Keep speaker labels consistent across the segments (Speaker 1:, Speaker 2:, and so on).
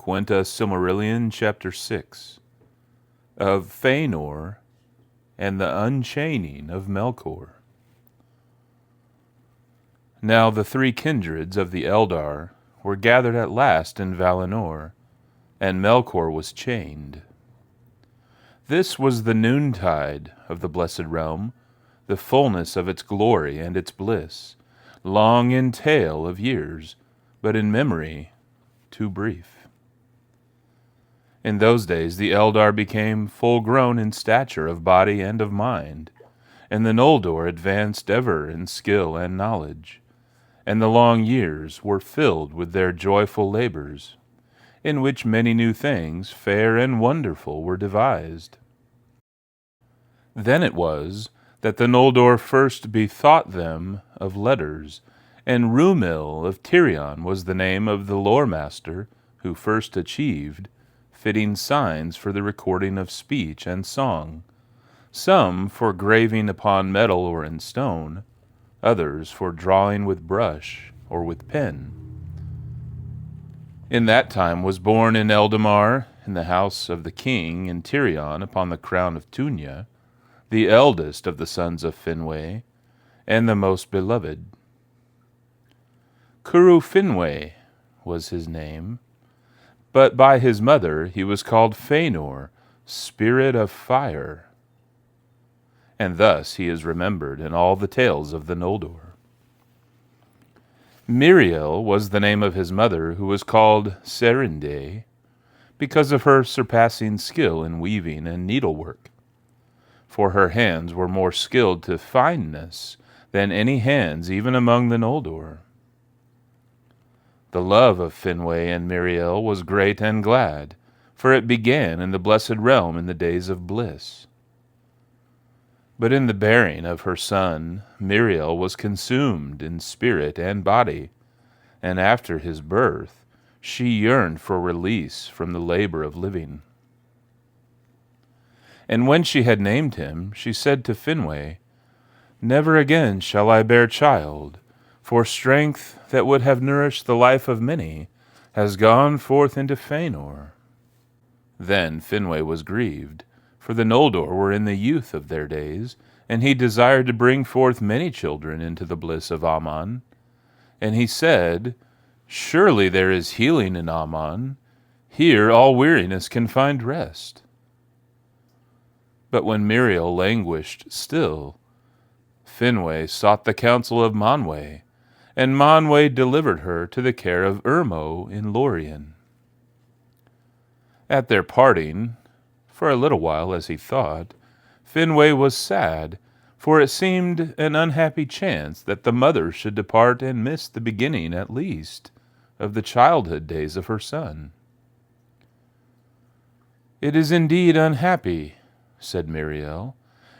Speaker 1: Quenta Silmarillion, Chapter 6, of Feanor and the Unchaining of Melkor. Now the three kindreds of the Eldar were gathered at last in Valinor, and Melkor was chained. This was the noontide of the blessed realm, the fullness of its glory and its bliss, long in tale of years, but in memory too brief. In those days the Eldar became full-grown in stature of body and of mind, and the Noldor advanced ever in skill and knowledge, and the long years were filled with their joyful labors, in which many new things, fair and wonderful, were devised. Then it was that the Noldor first bethought them of letters, and Rúmil of Tirion was the name of the lore-master who first achieved fitting signs for the recording of speech and song, some for graving upon metal or in stone, others for drawing with brush or with pen. In that time was born in Eldamar, in the house of the king in Tirion upon the crown of Tunya, the eldest of the sons of Finwë, and the most beloved. Finwë was his name, but by his mother he was called Feanor, spirit of fire. And thus he is remembered in all the tales of the Noldor. Míriel was the name of his mother, who was called Serindë, because of her surpassing skill in weaving and needlework. For her hands were more skilled to fineness than any hands even among the Noldor. The love of Finwë and Míriel was great and glad, for it began in the blessed realm in the days of bliss. But in the bearing of her son, Míriel was consumed in spirit and body, and after his birth she yearned for release from the labor of living. And when she had named him, she said to Finwë, "Never again shall I bear child, for strength that would have nourished the life of many has gone forth into Feanor." Then Finwë was grieved, for the Noldor were in the youth of their days, and he desired to bring forth many children into the bliss of Aman. And he said, "Surely there is healing in Aman. Here all weariness can find rest." But when Míriel languished still, Finwë sought the counsel of Manwë, and Manwë delivered her to the care of Ulmo in Lórien. At their parting, for a little while as he thought, Finwë was sad, for it seemed an unhappy chance that the mother should depart and miss the beginning, at least, of the childhood days of her son. "It is indeed unhappy," said Míriel,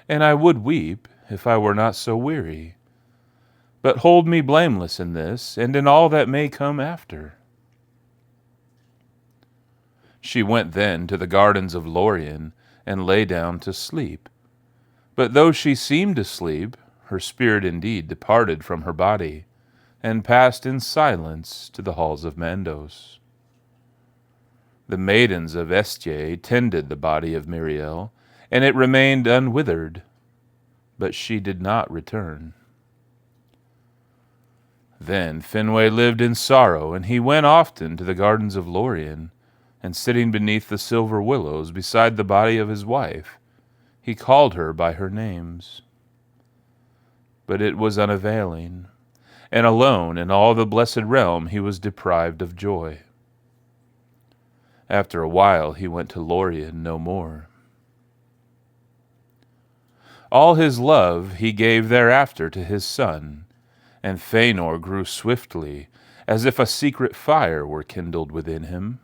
Speaker 1: "and I would weep if I were not so weary. But hold me blameless in this, and in all that may come after." She went then to the gardens of Lórien, and lay down to sleep. But though she seemed to sleep, her spirit indeed departed from her body, and passed in silence to the halls of Mandos. The maidens of Estiae tended the body of Míriel, and it remained unwithered, but she did not return. Then Finwë lived in sorrow, and he went often to the gardens of Lórien, and sitting beneath the silver willows beside the body of his wife, he called her by her names. But it was unavailing, and alone in all the blessed realm he was deprived of joy. After a while he went to Lórien no more. All his love he gave thereafter to his son, and Feanor grew swiftly, as if a secret fire were kindled within him.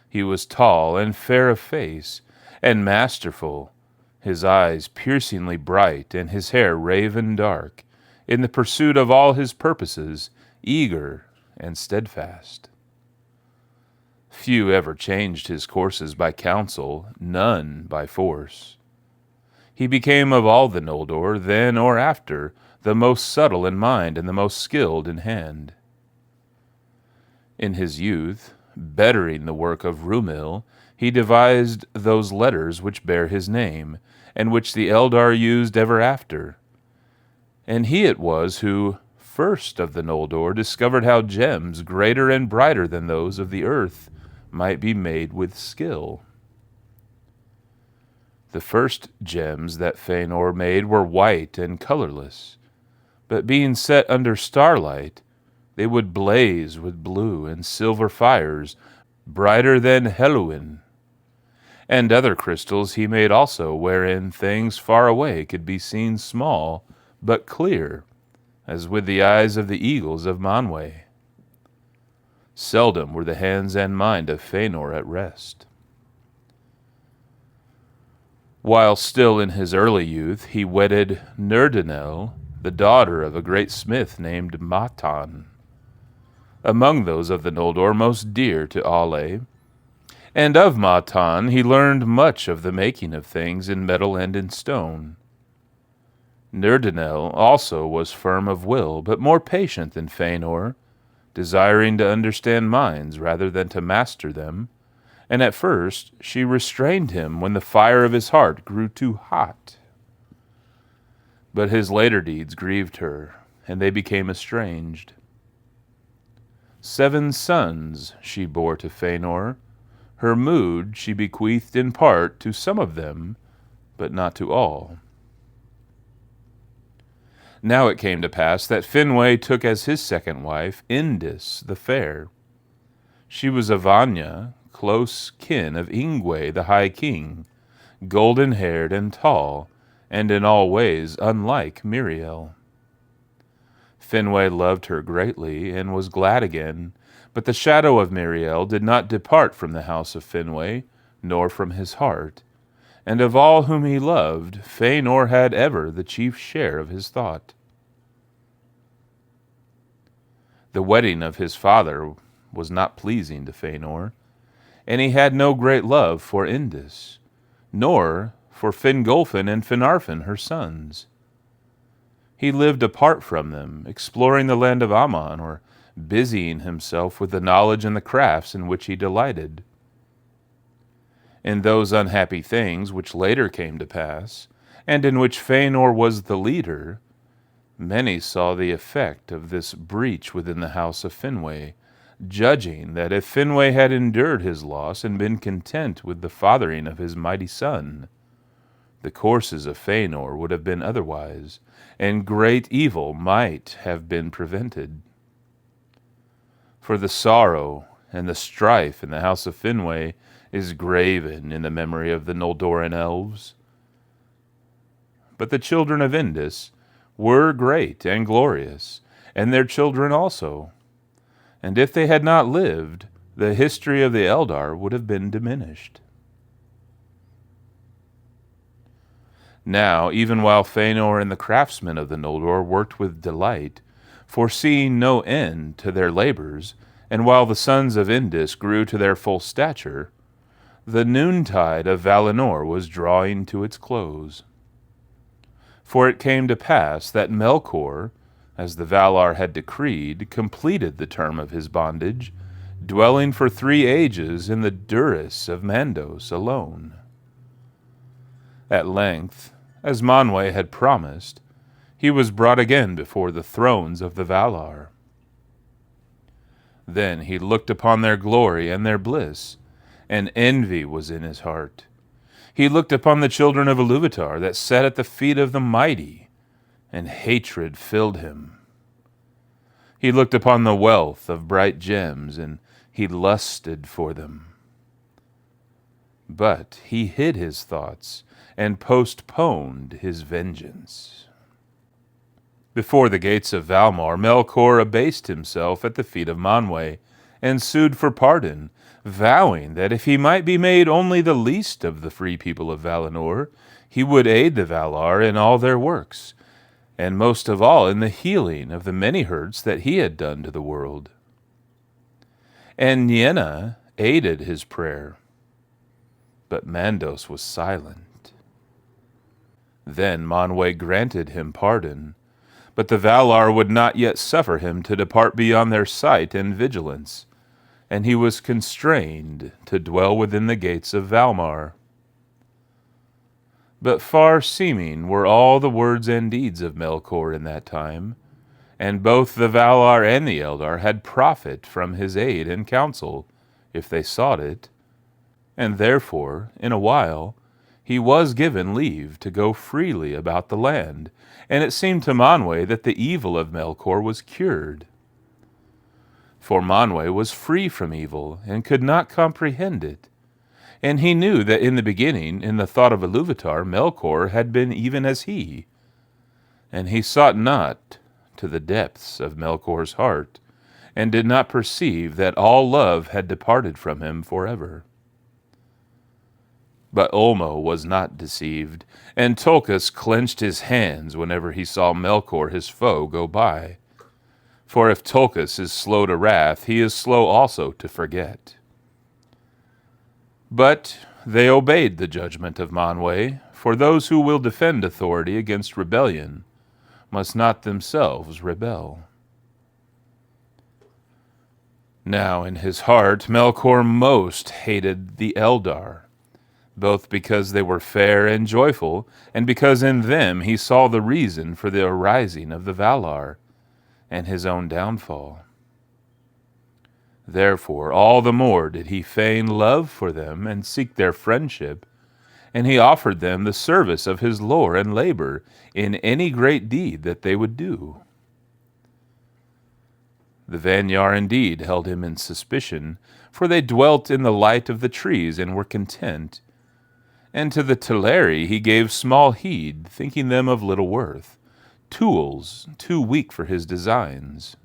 Speaker 1: He was tall and fair of face, and masterful, his eyes piercingly bright, and his hair raven dark, in the pursuit of all his purposes, eager and steadfast. Few ever changed his courses by counsel, none by force. He became of all the Noldor, then or after, the most subtle in mind and the most skilled in hand. In his youth, bettering the work of Rúmil, he devised those letters which bear his name, and which the Eldar used ever after. And he it was who, first of the Noldor, discovered how gems greater and brighter than those of the earth might be made with skill. The first gems that Feanor made were white and colorless, but being set under starlight, they would blaze with blue and silver fires, brighter than Helluin. And other crystals he made also, wherein things far away could be seen small, but clear, as with the eyes of the eagles of Manwë. Seldom were the hands and mind of Feanor at rest. While still in his early youth, he wedded Nerdanel, the daughter of a great smith named Mahtan, among those of the Noldor most dear to Alle. And of Mahtan he learned much of the making of things in metal and in stone. Nerdanel also was firm of will, but more patient than Feanor, desiring to understand minds rather than to master them, and at first she restrained him when the fire of his heart grew too hot. But his later deeds grieved her, and they became estranged. 7 sons she bore to Feanor. Her mood she bequeathed in part to some of them, but not to all. Now it came to pass that Finwë took as his second wife Indis the fair. She was a Vanya, close kin of Ingwe the High King, golden-haired and tall, and in all ways unlike Míriel. Finwë loved her greatly, and was glad again, but the shadow of Míriel did not depart from the house of Finwë, nor from his heart, and of all whom he loved, Feanor had ever the chief share of his thought. The wedding of his father was not pleasing to Feanor, and he had no great love for Indis, nor for Fingolfin and Finarfin, her sons. He lived apart from them, exploring the land of Aman, or busying himself with the knowledge and the crafts in which he delighted. In those unhappy things which later came to pass, and in which Feanor was the leader, many saw the effect of this breach within the house of Finwë, judging that if Finwë had endured his loss and been content with the fathering of his mighty son, the courses of Feanor would have been otherwise, and great evil might have been prevented. For the sorrow and the strife in the house of Finwë is graven in the memory of the Noldoran elves. But the children of Indis were great and glorious, and their children also. And if they had not lived, the history of the Eldar would have been diminished. Now, even while Feanor and the craftsmen of the Noldor worked with delight, foreseeing no end to their labors, and while the sons of Indis grew to their full stature, the noontide of Valinor was drawing to its close. For it came to pass that Melkor, as the Valar had decreed, completed the term of his bondage, dwelling for 3 ages in the Duris of Mandos alone. At length, as Manwë had promised, he was brought again before the thrones of the Valar. Then he looked upon their glory and their bliss, and envy was in his heart. He looked upon the children of Iluvatar that sat at the feet of the mighty, and hatred filled him. He looked upon the wealth of bright gems, and he lusted for them. But he hid his thoughts, and postponed his vengeance. Before the gates of Valmar, Melkor abased himself at the feet of Manwë, and sued for pardon, vowing that if he might be made only the least of the free people of Valinor, he would aid the Valar in all their works, and most of all in the healing of the many hurts that he had done to the world. And Nienna aided his prayer, but Mandos was silent. Then Manwë granted him pardon, but the Valar would not yet suffer him to depart beyond their sight and vigilance, and he was constrained to dwell within the gates of Valmar. But far seeming were all the words and deeds of Melkor in that time, and both the Valar and the Eldar had profit from his aid and counsel, if they sought it, and therefore, in a while, he was given leave to go freely about the land, and it seemed to Manwë that the evil of Melkor was cured. For Manwë was free from evil, and could not comprehend it, and he knew that in the beginning, in the thought of Iluvatar, Melkor had been even as he, and he sought not to the depths of Melkor's heart, and did not perceive that all love had departed from him forever. But Ulmo was not deceived, and Tulkas clenched his hands whenever he saw Melkor his foe go by. For if Tulkas is slow to wrath, he is slow also to forget. But they obeyed the judgment of Manwë, for those who will defend authority against rebellion must not themselves rebel. Now in his heart Melkor most hated the Eldar, both because they were fair and joyful, and because in them he saw the reason for the arising of the Valar, and his own downfall. Therefore all the more did he feign love for them and seek their friendship, and he offered them the service of his lore and labor in any great deed that they would do. The Vanir indeed held him in suspicion, for they dwelt in the light of the trees and were content, and to the Teleri he gave small heed, thinking them of little worth, tools too weak for his designs.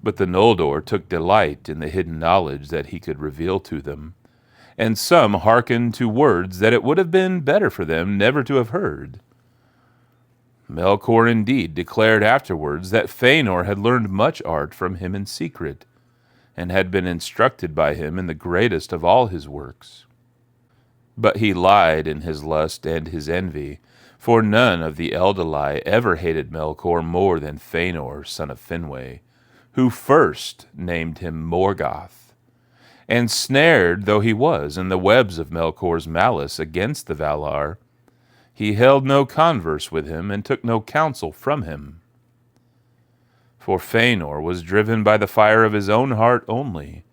Speaker 1: But the Noldor took delight in the hidden knowledge that he could reveal to them, and some hearkened to words that it would have been better for them never to have heard. Melkor indeed declared afterwards that Feanor had learned much art from him in secret, and had been instructed by him in the greatest of all his works. But he lied in his lust and his envy, for none of the Eldali ever hated Melkor more than Feanor, son of Finwë, who first named him Morgoth. And snared though he was in the webs of Melkor's malice against the Valar, he held no converse with him and took no counsel from him. For Feanor was driven by the fire of his own heart only,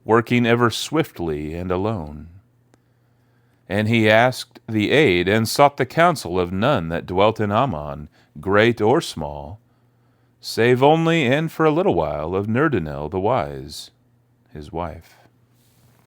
Speaker 1: working ever swiftly and alone. And he asked the aid and sought the counsel of none that dwelt in Aman, great or small, save only and for a little while of Nerdanel the wise, his wife.